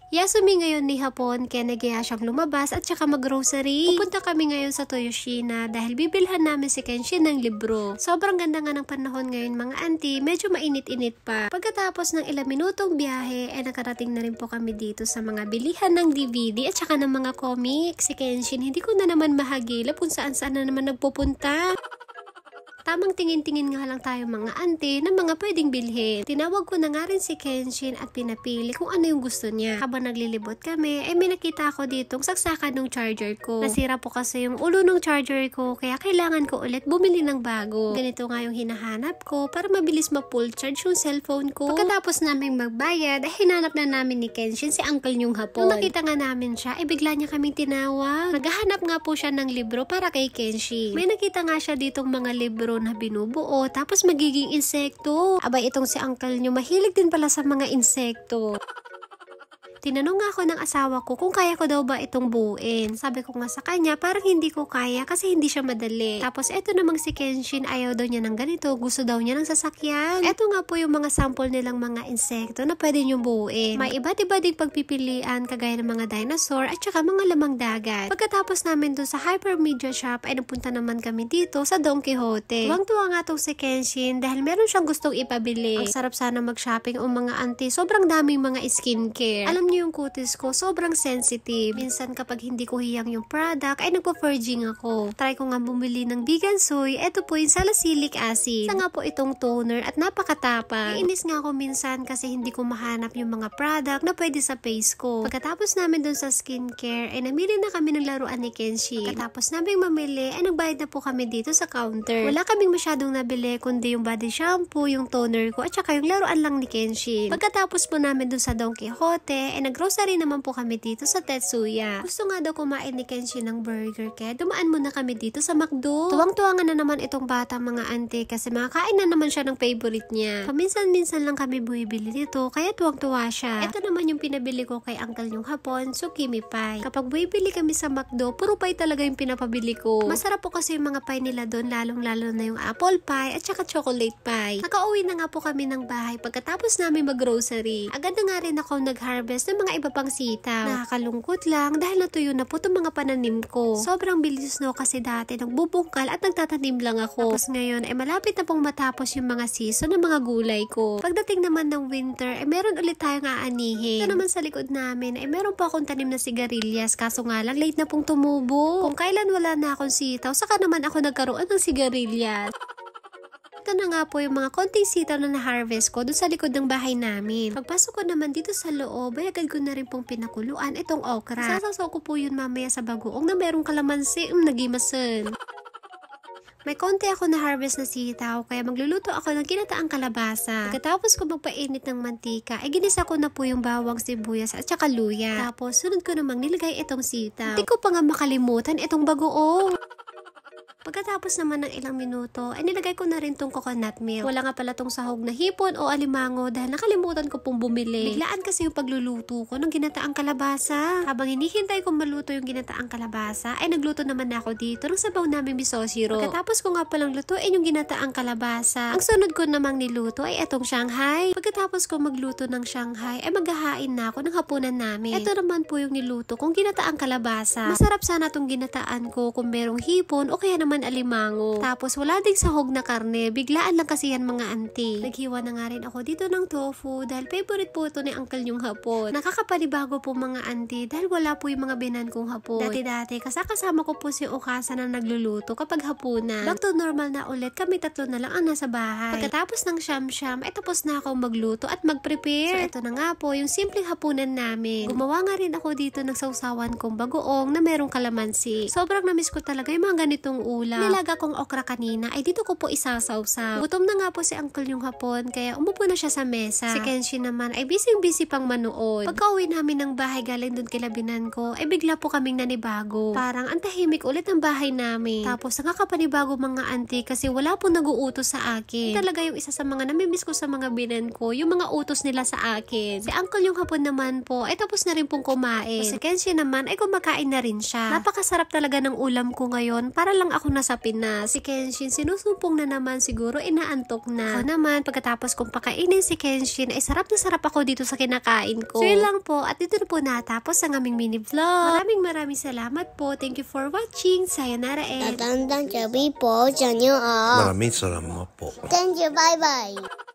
Yasumi ngayon ni hapon kaya nagaya siyang lumabas at saka mag-grocery. Pupunta kami ngayon sa Toyoshina dahil bibilhan namin si Kenshin ng libro. Sobrang ganda nga ng panahon ngayon mga auntie, medyo mainit-init pa. Pagkatapos ng ilang minutong biyahe ay nakarating na rin po kami dito sa mga bilihan ng DVD at saka ng mga comics. Si Kenshin hindi ko na naman mahagilap kung saan-saan na naman nagpupunta. Tamang tingin-tingin nga lang tayo mga auntie ng mga pwedeng bilhin. Tinawag ko na nga rin si Kenshin at pinapili kung ano yung gusto niya. Habang naglilibot kami, may nakita ako ditong saksakan ng charger ko. Nasira po kasi yung ulo ng charger ko, kaya kailangan ko ulit bumili ng bago. Ganito nga yung hinahanap ko para mabilis ma-full charge yung cellphone ko. Pagkatapos namin magbayad, hinanap na namin ni Kenshin si uncle yung hapon. Nung nakita nga namin siya, bigla niya kaming tinawag. Naghahanap nga po siya ng libro para kay Kenshin. May nakita nga siya ditong mga libro na binubuo tapos magiging insekto. Abay, itong si uncle nyo mahilig din pala sa mga insekto. Tinanong nga ako ng asawa ko kung kaya ko daw ba itong buuin. Sabi ko nga sa kanya, parang hindi ko kaya kasi hindi siya madali. Tapos eto namang si Kenshin, ayaw daw niya ng ganito, gusto daw niya ng sasakyan. Eto nga po yung mga sample nilang mga insekto na pwede niyong buuin. May iba't iba ding pagpipilian kagaya ng mga dinosaur at saka mga lamang dagat. Pagkatapos namin doon sa Hypermedia Shop ay napunta naman kami dito sa Don Quixote. Tuwang-tuwa nga tong si Kenshin dahil meron siyang gustong ipabili. Ang sarap sana mag-shopping o mga auntie, sobrang daming mga skincare. Alam niyo yung kutis ko, sobrang sensitive. Minsan kapag hindi ko hiyang yung product, ay nagpo-purging ako. Try ko nga bumili ng vegan soy. Ito po yung salicylic acid. Isa nga po itong toner at napakatapang. Iinis nga ako minsan kasi hindi ko mahanap yung mga product na pwede sa face ko. Pagkatapos namin dun sa skincare, ay namili na kami ng laruan ni Kenshin. Pagkatapos namin mamili, ay nagbayad na po kami dito sa counter. Wala kaming masyadong nabili, kundi yung body shampoo, yung toner ko, at saka yung laruan lang ni Kenshin. Pagkatapos po namin dun sa Don Quixote, ay nag-grocery naman po kami dito sa Tetsuya. Gusto nga daw kumain ni Kenshin ng burger, kaya dumaan muna kami dito sa McDo. Tuwang-tuwa nga na naman itong bata mga auntie kasi makakain na naman siya ng favorite niya. Paminsan-minsan lang kami buibili dito, kaya tuwang-tuwa siya. Ito naman yung pinabili ko kay uncle yung hapon, Tsukimi Pie. Kapag buibili kami sa McDo, puro pie talaga yung pinapabili ko. Masarap po kasi yung mga pie nila doon, lalong-lalo na yung apple pie at saka chocolate pie. Nakauwi na nga po kami ng bahay pagkatapos namin mag-grocery. Agad na nga rin ako nag-harvest ng mga iba pang sitaw. Nakakalungkot lang dahil natuyo na po itong mga pananim ko. Sobrang bilis no kasi dati nagbubungkal at nagtatanim lang ako. Tapos ngayon malapit na pong matapos yung mga season ng mga gulay ko. Pagdating naman ng winter meron ulit tayong aanihin. Ito naman sa likod namin meron po akong tanim na sigarilyas kaso nga lang late na pong tumubo. Kung kailan wala na akong sitaw saka naman ako nagkaroon ng sigarilyas. Ito na nga po yung mga konting sitaw na na-harvest ko doon sa likod ng bahay namin. Pagpasok ko naman dito sa loob, ay agad ko na rin pong pinakuluan itong okra. Sasasaw ko po yun mamaya sa bagoong na merong kalamansi, nagimasan. May konti ako na harvest na sitaw, kaya magluluto ako ng ginataang kalabasa. Pagkatapos ko magpainit ng mantika, ginisa ko na po yung bawang, sibuyas at saka luya. Tapos sunod ko namang nilagay itong sitaw. Hindi ko pa nga makalimutan itong bagoong. Pagkatapos naman ng ilang minuto, nilagay ko na rin tong coconut milk. Wala nga pala tong sahog na hipon o alimango dahil nakalimutan ko pong bumili. Biglaan kasi yung pagluluto ko ng ginataang kalabasa. Habang hinihintay kong maluto yung ginataang kalabasa, nagluto naman ako dito ng sabaw namin misoshiro. Pagkatapos ko nga palang lutuin yung ginataang kalabasa, ang sunod ko namang niluto ay itong Shanghai. Pagkatapos ko magluto ng Shanghai, maghahain na ako ng hapunan namin. Ito naman po yung niluto kong ginataang kalabasa. Masarap sana tong ginataan ko kung merong hipon o kaya naman alimango. Tapos wala ding sahog na karne. Biglaan lang kasi yan mga auntie. Naghiwa na nga rin ako dito ng tofu dahil favorite po ito ni uncle yung hapon. Nakakapanibago po mga auntie dahil wala po yung mga binan kong hapon. Dati-dati kasama ko po si Okasa na nagluluto kapag hapunan. Back to normal na ulit, kami tatlo na lang ang nasa bahay. Pagkatapos ng siyam-siyam, tapos na ako magluto at mag-prepare. So ito na nga po yung simpleng hapunan namin. Gumawa nga rin ako dito ng sausawan kong bagoong na merong kalamansi. Sobrang namiss ko talaga yung mga ganitong ulam. Nilaga kong okra kanina dito ko po isasawsaw. Gutom na nga po si uncle yung hapon kaya umupo na siya sa mesa. Si Kenshin naman busy-busy pang manood. Pagka-uwi namin ng bahay galing dun kilabinan ko bigla po kaming nanibago. Parang ang tahimik ulit ang bahay namin. Tapos nakakapanibago mga auntie kasi wala po nag-uutos sa akin. Talaga yung isa sa mga namimiss ko sa mga binan ko, yung mga utos nila sa akin. Si uncle yung hapon naman po tapos na rin pong kumain. Si Kenshin naman kumakain na rin siya. Napakasarap talaga ng ulam ko ngayon. Para lang ako na sa Pinas. Si Kenshin sinusumpong na naman, siguro inaantok na. Ako naman, pagkatapos kong pakainin si Kenshin, ay sarap na sarap ako dito sa kinakain ko. So yun lang po, at dito na po natapos ang aming mini vlog. Maraming salamat po. Thank you for watching. Sayonara and Tatandang sabi po sa inyo. Maraming salamat po. Thank you, bye-bye.